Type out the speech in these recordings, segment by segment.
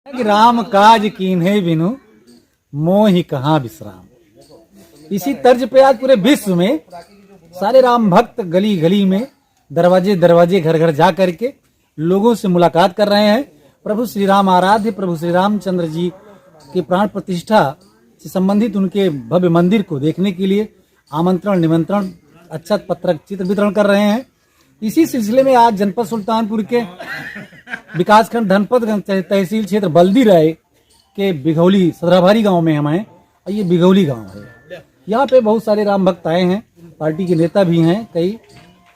कि राम काज कीन्हे बिनु मोहि कहाँ विश्राम। इसी तर्ज पे आज पूरे विश्व में सारे राम भक्त गली गली में दरवाजे दरवाजे घर घर जा करके लोगों से मुलाकात कर रहे हैं। प्रभु श्री राम आराध्य प्रभु श्री रामचंद्र जी की प्राण प्रतिष्ठा से संबंधित उनके भव्य मंदिर को देखने के लिए आमंत्रण निमंत्रण अक्षत पत्रक चित्र वितरण कर रहे हैं। इसी सिलसिले में आज जनपद सुल्तानपुर के विकासखंड धनपतगंज तहसील क्षेत्र बल्दी राय के बिघौली सदराभारी गांव में हम हैं और ये बिघौली गांव है। यहाँ पे बहुत सारे राम भक्त आए हैं, पार्टी के नेता भी हैं कई,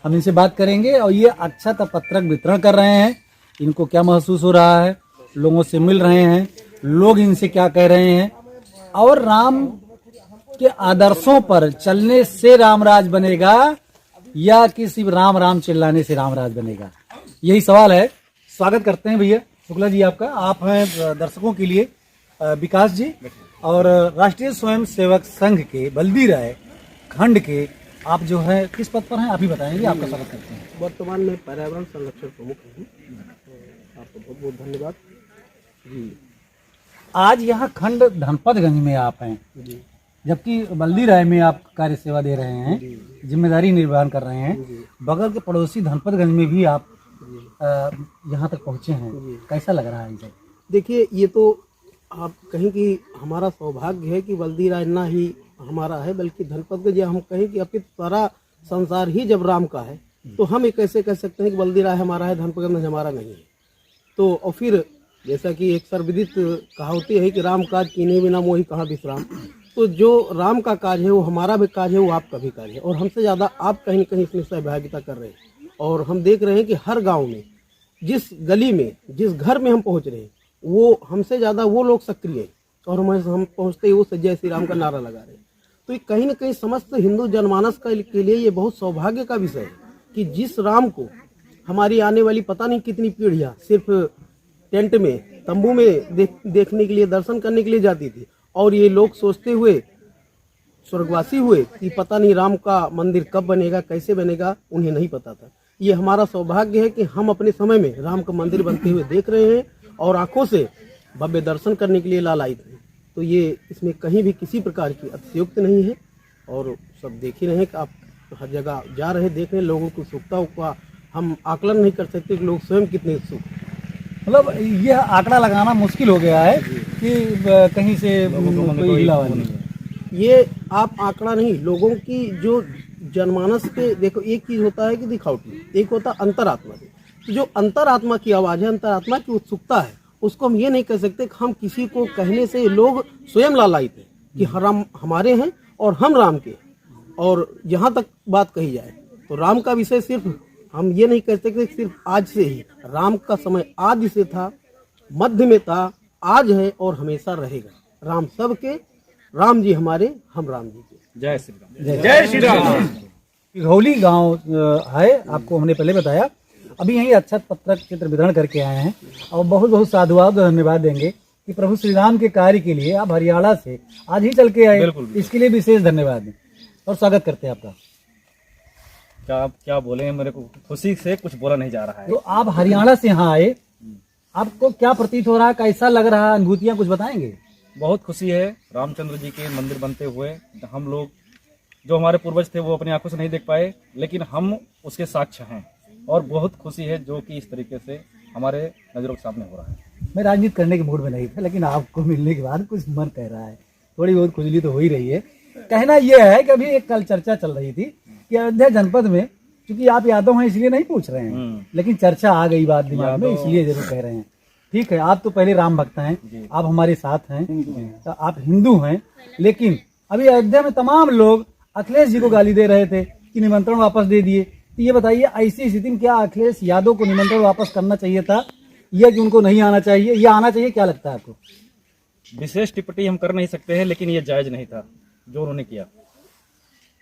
हम इनसे बात करेंगे और ये अक्षत पत्रक वितरण कर रहे हैं। इनको क्या महसूस हो रहा है, लोगों से मिल रहे हैं, लोग इनसे क्या कह रहे हैं और राम के आदर्शों पर चलने से रामराज बनेगा या कि सिर्फ राम राम चिल्लाने से रामराज बनेगा, यही सवाल है। स्वागत करते हैं भैया शुक्ला जी आपका। आप हैं दर्शकों के लिए विकास जी और राष्ट्रीय स्वयं सेवक संघ के बल्दी राय खंड के आप जो है किस पद पर हैं, आप ही बताएंगे। आपका स्वागत करते हैं। वर्तमान में पर्यावरण संरक्षण प्रमुख हैं। आपको बहुत बहुत धन्यवाद जी। आज यहाँ खंड धनपतगंज में आप हैं जी, जबकि बल्दी राय में आप कार्य सेवा दे रहे हैं, जिम्मेदारी निर्वहन कर रहे हैं। बगल के पड़ोसी धनपतगंज में भी आप यहाँ तक पहुँचे हैं, कैसा लग रहा है इसे? देखिए ये तो आप कहें कि हमारा सौभाग्य है कि बल्दी राय ना ही हमारा है बल्कि धनपतगंज, या हम कहें कि अपनी सारा संसार ही जब राम का है तो हम एक कैसे कह सकते हैं कि बल्दी राय हमारा है, धनपतगंज हमारा नहीं है। तो और फिर जैसा कि एक सर्वविदित कहावती है कि राम काज कीन्हे बिना मोहि कहाँ विश्राम। तो जो राम का काज है वो हमारा भी काज है, वो आपका भी काज है और हमसे ज़्यादा आप कहीं न कहीं इसमें सहभागिता कर रहे हैं। और हम देख रहे हैं कि हर गांव में, जिस गली में, जिस घर में हम पहुंच रहे हैं वो हमसे ज़्यादा वो लोग सक्रिय हैं और हम पहुंचते ही वो जय श्री राम का नारा लगा रहे हैं। तो ये कहीं न कहीं समस्त हिंदू जनमानस के लिए ये बहुत सौभाग्य का विषय है कि जिस राम को हमारी आने वाली पता नहीं कितनी पीढ़ियाँ सिर्फ टेंट में तंबू में देखने के लिए, दर्शन करने के लिए जाती थी और ये लोग सोचते हुए स्वर्गवासी हुए कि पता नहीं राम का मंदिर कब बनेगा, कैसे बनेगा, उन्हें नहीं पता था। ये हमारा सौभाग्य है कि हम अपने समय में राम का मंदिर बनते हुए देख रहे हैं और आंखों से भव्य दर्शन करने के लिए लालायित हैं। तो ये इसमें कहीं भी किसी प्रकार की अतिशयोक्ति नहीं है और सब देख ही रहे हैं कि आप हर जगह जा रहे हैं, देख रहे हैं। लोगों की उत्सुकता का हम आकलन नहीं कर सकते कि लोग स्वयं कितने उत्सुक। मतलब यह आंकड़ा लगाना मुश्किल हो गया है कि कहीं से कोई हिलावा नहीं है। ये आप आंकड़ा नहीं, लोगों की जो जनमानस के, देखो एक चीज होता है कि दिखावटी, एक होता अंतरात्मा। तो जो अंतरात्मा की आवाज है, अंतरात्मा की उत्सुकता है, उसको हम ये नहीं कह सकते कि हम किसी को कहने से लोग स्वयं लालायित हैं कि राम हमारे हैं और हम राम के। और यहाँ तक बात कही जाए तो राम का विषय सिर्फ हम ये नहीं कह सकते सिर्फ आज से ही, राम का समय आदि से था, मध्य में था, आज है और हमेशा रहेगा। राम सबके, राम जी हमारे, हम राम जी के। जय श्री राम। जय श्री राम। बिघौली गांव है, आपको हमने पहले बताया। अभी यही अक्षत पत्रक चित्र वितरण करके आए हैं और बहुत बहुत साधुवाद और धन्यवाद देंगे कि प्रभु श्री राम के कार्य के लिए आप हरियाणा से आज ही चल के आए, इसके लिए विशेष धन्यवाद दें और स्वागत करते हैं आपका। क्या बोले, मेरे को खुशी से कुछ बोला नहीं जा रहा है। तो आप हरियाणा से यहाँ आए, आपको क्या प्रतीत हो रहा है, कैसा लग रहा है, अनुभूतियाँ कुछ बताएंगे? बहुत खुशी है रामचंद्र जी के मंदिर बनते हुए। हम लोग जो हमारे पूर्वज थे वो अपनी आंखों से नहीं देख पाए, लेकिन हम उसके साक्ष्य हैं और बहुत खुशी है जो कि इस तरीके से हमारे नजरों के सामने हो रहा है। मैं राजनीति करने के मूड में नहीं था, लेकिन आपको मिलने के बाद कुछ मन कह रहा है, थोड़ी बहुत खुजली तो हो ही रही है। कहना यह है कि अभी एक कल चर्चा चल रही थी कि अयोध्या जनपद में, क्योंकि आप यादव हैं इसलिए नहीं पूछ रहे हैं, लेकिन चर्चा आ गई बात दिमाग में, इसलिए जरूर कह रहे हैं। ठीक है, आप तो पहले राम भक्त हैं, आप हमारे साथ हैं, तो आप हिंदू हैं, लेकिन अभी अयोध्या में तमाम लोग अखिलेश जी को गाली दे रहे थे कि निमंत्रण वापस दे दिए। तो ये बताइए, ऐसी स्थिति में क्या अखिलेश यादव को निमंत्रण वापस करना चाहिए था या कि उनको नहीं आना चाहिए, या आना चाहिए? क्या लगता है आपको? विशेष टिप्पणी हम कर नहीं सकते हैं, लेकिन ये जायज नहीं था जो उन्होंने किया।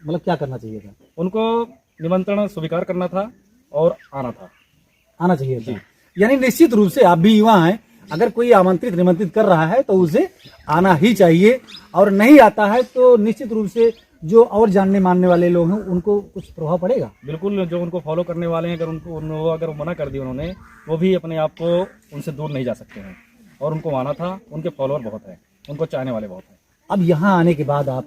मतलब क्या करना चाहिए था? उनको निमंत्रण स्वीकार करना था और आना चाहिए था। यानी निश्चित रूप से आप भी युवा हैं, अगर कोई आमंत्रित निमंत्रित कर रहा है तो उसे आना ही चाहिए, और नहीं आता है तो निश्चित रूप से जो और जानने मानने वाले लोग हैं उनको कुछ प्रभाव पड़ेगा। बिल्कुल, जो उनको फॉलो करने वाले हैं, अगर उनको अगर मना कर दिया उन्होंने, वो भी अपने आप को उनसे दूर नहीं जा सकते हैं। और उनको आना था। उनके फॉलोअर बहुत है, उनको चाहने वाले बहुत हैं। अब यहाँ आने के बाद आप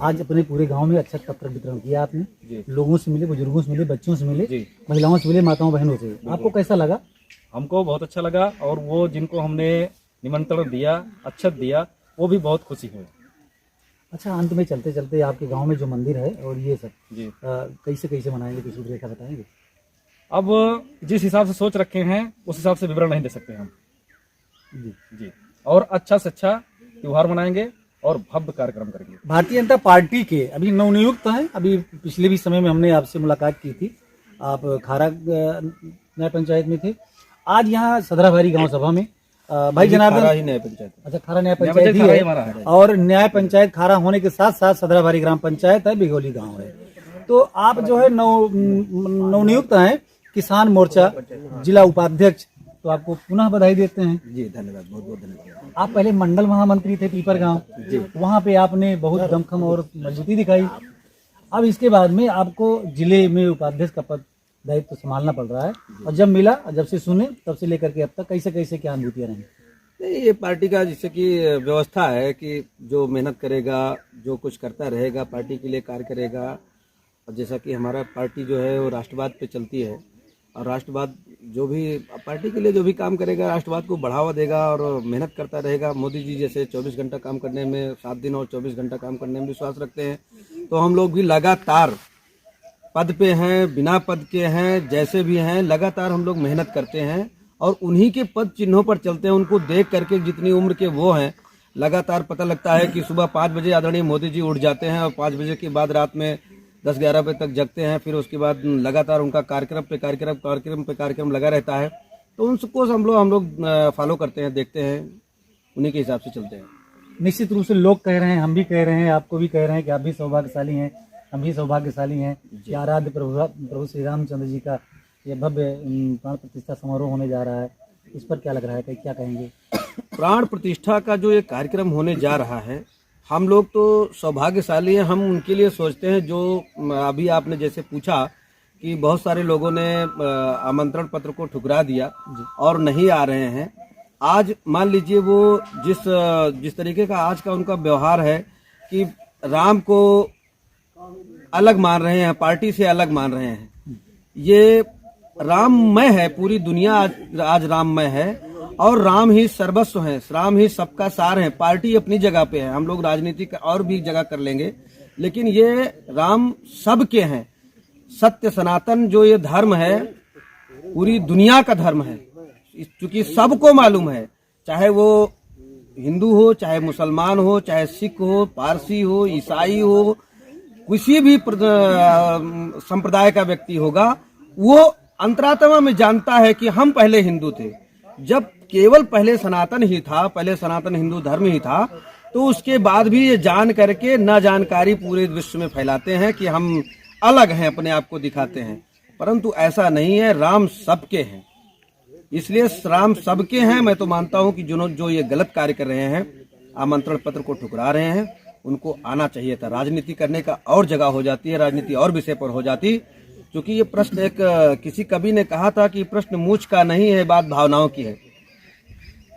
आज अपने पूरे गांव में अक्षत पत्र वितरण किया आपने, जी। लोगों से मिले, बुजुर्गों से मिले, बच्चों से मिले, जी। महिलाओं से मिले, माताओं बहनों से, आपको कैसा लगा? हमको बहुत अच्छा लगा, और वो जिनको हमने निमंत्रण दिया, अक्षत दिया, वो भी बहुत खुशी हुए। अच्छा, अंत में चलते चलते आपके गांव में जो मंदिर है और ये सब जी। कैसे कैसे मनाएंगे, कुछ रूपरेखा बताएंगे? अब जिस हिसाब से सोच रखे हैं उस हिसाब से विवरण नहीं दे सकते हम। जी। जी। और अच्छा से अच्छा त्योहार मनाएंगे और भव्य कार्यक्रम करेंगे। भारतीय जनता पार्टी के अभी नवनियुक्त हैं, अभी पिछले भी समय में हमने आपसे मुलाकात की थी, आप खारा न्याय पंचायत में थे। आज यहाँ सदराभारी गांव सभा में भाई जनार्दन, अच्छा खारा न्याय पंचायत ही है, और न्याय पंचायत खारा होने के साथ साथ सदराभारी ग्राम पंचायत है, बिघोली गांव है। तो आप जो है नवनियुक्त हैं किसान मोर्चा जिला उपाध्यक्ष, तो आपको पुनः बधाई देते हैं। जी धन्यवाद, बहुत बहुत धन्यवाद। आप पहले मंडल महामंत्री थे पीपर गांव, वहां पे आपने बहुत दमखम और मजबूती दिखाई। अब इसके बाद में आपको जिले में उपाध्यक्ष का पद दायित्व संभालना पड़ रहा है, और जब मिला, जब से सुने तब से लेकर के अब तक कैसे कैसे क्या अनुभूतियां रही? नहीं, ये पार्टी का जिससे कि व्यवस्था है कि जो मेहनत करेगा, जो कुछ करता रहेगा, पार्टी के लिए कार्य करेगा। और जैसा कि हमारा पार्टी जो है वो राष्ट्रवाद पे चलती है, और राष्ट्रवाद जो भी पार्टी के लिए जो भी काम करेगा, राष्ट्रवाद को बढ़ावा देगा और मेहनत करता रहेगा। मोदी जी जैसे 24 घंटा काम करने में, 7 दिन और 24 घंटा काम करने में विश्वास रखते हैं, तो हम लोग भी लगातार पद पे हैं, बिना पद के हैं, जैसे भी हैं, लगातार हम लोग मेहनत करते हैं और उन्हीं के पद चिन्हों पर चलते हैं। उनको देख करके जितनी उम्र के वो हैं, लगातार पता लगता है कि सुबह 5 बजे आदरणीय मोदी जी उठ जाते हैं और 5 बजे के बाद रात में 10-11 बजे तक जगते हैं। फिर उसके बाद लगातार उनका कार्यक्रम पे कार्यक्रम लगा रहता है। तो उनको हम लोग फॉलो करते हैं, देखते हैं, उन्हीं के हिसाब से चलते हैं। निश्चित रूप से लोग कह रहे हैं, हम भी कह रहे हैं, आपको भी कह रहे हैं कि आप भी सौभाग्यशाली हैं, हम भी सौभाग्यशाली हैं कि आराध्य प्रभु श्री रामचंद्र जी का ये भव्य प्राण प्रतिष्ठा समारोह होने जा रहा है। इस पर क्या लग रहा है, क्या कहेंगे? प्राण प्रतिष्ठा का जो ये कार्यक्रम होने जा रहा है, हम लोग तो सौभाग्यशाली हैं। हम उनके लिए सोचते हैं जो अभी आपने जैसे पूछा कि बहुत सारे लोगों ने आमंत्रण पत्र को ठुकरा दिया और नहीं आ रहे हैं। आज मान लीजिए वो जिस तरीके का आज का उनका व्यवहार है कि राम को अलग मान रहे हैं, पार्टी से अलग मान रहे हैं। ये राममय है, पूरी दुनिया आज राममय है और राम ही सर्वस्व है, राम ही सबका सार है। पार्टी अपनी जगह पे है, हम लोग राजनीति का और भी जगह कर लेंगे, लेकिन ये राम सबके हैं। सत्य सनातन जो ये धर्म है पूरी दुनिया का धर्म है, क्योंकि सबको मालूम है, चाहे वो हिंदू हो, चाहे मुसलमान हो, चाहे सिख हो, पारसी हो, ईसाई हो, किसी भी संप्रदाय का व्यक्ति होगा, वो अंतरात्मा में जानता है कि हम पहले हिंदू थे। जब केवल पहले सनातन ही था, पहले सनातन हिंदू धर्म ही था, तो उसके बाद भी ये जान करके न जानकारी पूरे विश्व में फैलाते हैं कि हम अलग हैं, अपने आप को दिखाते हैं। परंतु ऐसा नहीं है, राम सबके हैं। इसलिए राम सबके हैं। मैं तो मानता हूं कि जो ये गलत कार्य कर रहे हैं, आमंत्रण पत्र को ठुकरा रहे हैं, उनको आना चाहिए था। राजनीति करने का और जगह हो जाती है, राजनीति और विषय पर हो जाती, क्योंकि ये प्रश्न किसी कवि ने कहा था कि प्रश्न मूछ का नहीं है, बात भावनाओं की है।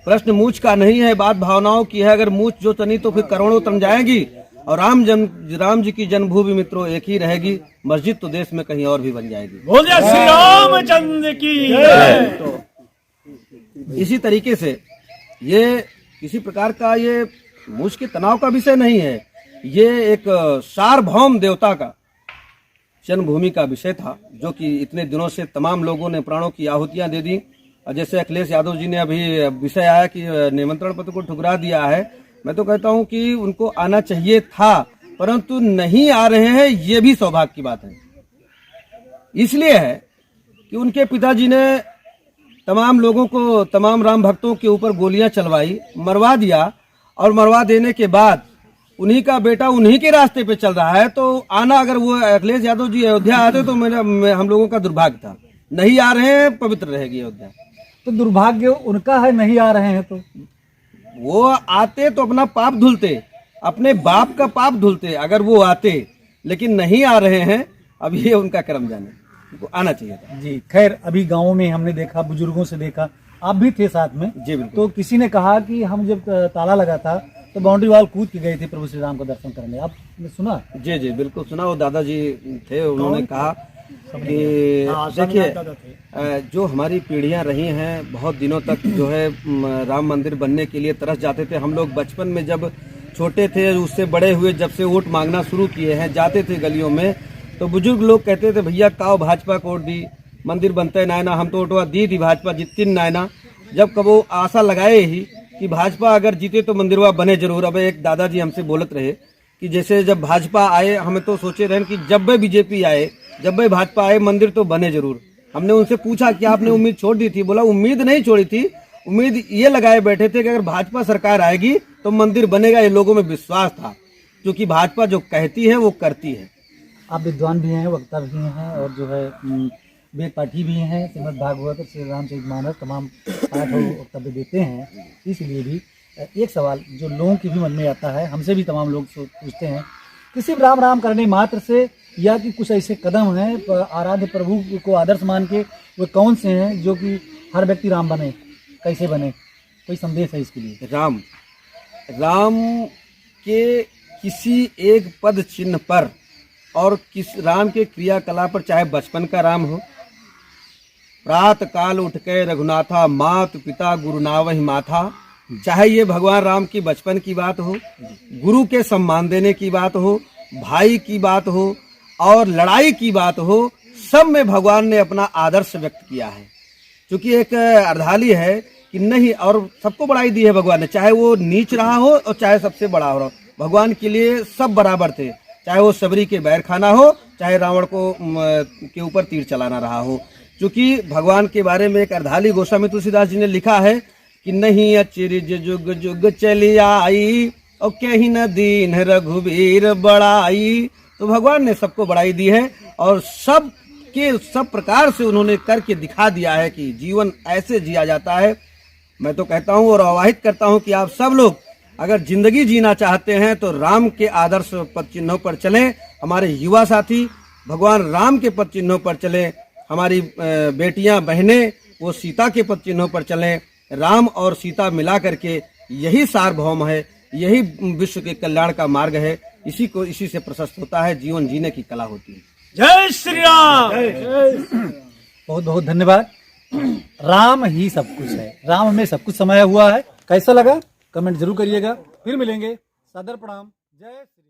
प्रश्न मूछ का नहीं है, बात भावनाओं की है। अगर मूछ जो तनी तो फिर करोड़ों तन जाएगी, और राम जी की जन्मभूमि मित्रों एक ही रहेगी, मस्जिद तो देश में कहीं और भी बन जाएगी। बोलिए श्री रामचंद्र की जय। तो इसी तरीके से ये किसी प्रकार का ये मूछ के तनाव का विषय नहीं है, ये एक सार्वभौम देवता का जन्मभूमि का विषय था, जो कि इतने दिनों से तमाम लोगों ने प्राणों की आहुतियां दे दी। और जैसे अखिलेश यादव जी ने अभी विषय आया कि निमंत्रण पत्र को ठुकरा दिया है, मैं तो कहता हूं कि उनको आना चाहिए था, परंतु नहीं आ रहे हैं, ये भी सौभाग्य की बात है। इसलिए है कि उनके पिताजी ने तमाम लोगों को, तमाम राम भक्तों के ऊपर गोलियां चलवाई, मरवा दिया, और मरवा देने के बाद उन्हीं का बेटा उन्हीं के रास्ते पे चल रहा है। तो आना, अगर वो अखिलेश यादव जी अयोध्या आते तो हम लोगों का दुर्भाग्य था। नहीं आ रहे हैं, पवित्र रहेगी अयोध्या। तो दुर्भाग्य उनका है, नहीं आ रहे हैं तो वो आते तो अपना पाप धुलते, अपने बाप का पाप धुलते अगर वो आते, लेकिन नहीं आ रहे हैं। अब ये उनका कर्म जाने, उनको आना चाहिए था। जी। खैर, अभी गाँव में हमने देखा, बुजुर्गों से देखा, आप भी थे साथ में। जी बिल्कुल। तो किसी ने कहा कि हम जब ताला लगा था तो बाउंड्री वॉल कूद के गए थे प्रभु श्री राम को दर्शन करने, आपने सुना? जी जी बिल्कुल सुना। वो दादाजी थे, उन्होंने कहा कि देखिए जो हमारी पीढ़ियां रही हैं बहुत दिनों तक जो है राम मंदिर बनने के लिए तरस जाते थे। हम लोग बचपन में जब छोटे थे, उससे बड़े हुए, जब से वोट मांगना शुरू किए हैं, जाते थे गलियों में तो बुजुर्ग लोग कहते थे भैया काओ भाजपा को वोट दी, मंदिर बनते नायना, हम तो वोटवा दी थी भाजपा जीतती नायना। जब कबो आशा लगाए ही कि भाजपा अगर जीते तो मंदिरवा बने जरूर। अब एक दादाजी हमसे बोलत रहे कि जैसे जब भाजपा आए, हमें तो सोचे रहे कि जब भी बीजेपी आए, जब भी भाजपा आए, मंदिर तो बने जरूर। हमने उनसे पूछा कि आपने उम्मीद छोड़ दी थी? बोला उम्मीद नहीं छोड़ी थी, उम्मीद ये लगाए बैठे थे कि अगर भाजपा सरकार आएगी तो मंदिर बनेगा। ये लोगों में विश्वास था, क्योंकि भाजपा जो कहती है वो करती है। आप विद्वान भी हैं, वक्ता भी हैं और जो है वेद पाठी भी हैं, श्रीमद् भागवत और श्री रामचरितमानस तमाम पाठ और वक्तव्य देते हैं। इसलिए भी एक सवाल जो लोगों के भी मन में आता है, हमसे भी तमाम लोग पूछते हैं कि सिर्फ राम राम करने मात्र से, या कि कुछ ऐसे कदम हैं आराध्य प्रभु को आदर्श मान के, वो कौन से हैं जो कि हर व्यक्ति राम बने, कैसे बने? कोई संदेश है इसके लिए? राम के किसी एक पद चिन्ह पर और किस राम के क्रियाकलाप पर, चाहे बचपन का राम हो, प्रात काल उठ के रघुनाथा, मात पिता गुरु नावहि माथा, चाहे ये भगवान राम की बचपन की बात हो, गुरु के सम्मान देने की बात हो, भाई की बात हो और लड़ाई की बात हो, सब में भगवान ने अपना आदर्श व्यक्त किया है। क्योंकि एक अर्धाली है कि नहीं, और सबको बड़ाई दी है भगवान ने, चाहे वो नीच रहा हो और चाहे सबसे बड़ा हो, भगवान के लिए सब बराबर थे। चाहे वो सबरी के बैर खाना हो, चाहे रावण को के ऊपर तीर चलाना रहा हो। क्योंकि भगवान के बारे में एक अर्धाली गोस्वामी तुलसीदास जी ने लिखा है कि नहीं अचिरज जुग जुग चली आई और कहीं न दीन रघुवीर बड़ाई। तो भगवान ने सबको बड़ाई दी है और सब प्रकार से उन्होंने करके दिखा दिया है कि जीवन ऐसे जिया जाता है। मैं तो कहता हूँ और आवाहित करता हूँ कि आप सब लोग अगर जिंदगी जीना चाहते हैं तो राम के आदर्श पद चिन्हों पर चलें। हमारे युवा साथी भगवान राम के पद चिन्हों पर चलें, हमारी बेटियां बहनें वो सीता के पद चिन्हों पर चलें। राम और सीता मिला करके यही सार्वभौम है, यही विश्व के कल्याण का मार्ग है। इसी से प्रशस्त होता है, जीवन जीने की कला होती है। जय श्री राम। बहुत बहुत धन्यवाद। राम ही सब कुछ है, राम में सब कुछ समाया हुआ है। कैसा लगा कमेंट जरूर करिएगा। फिर मिलेंगे। सादर प्रणाम। जय श्री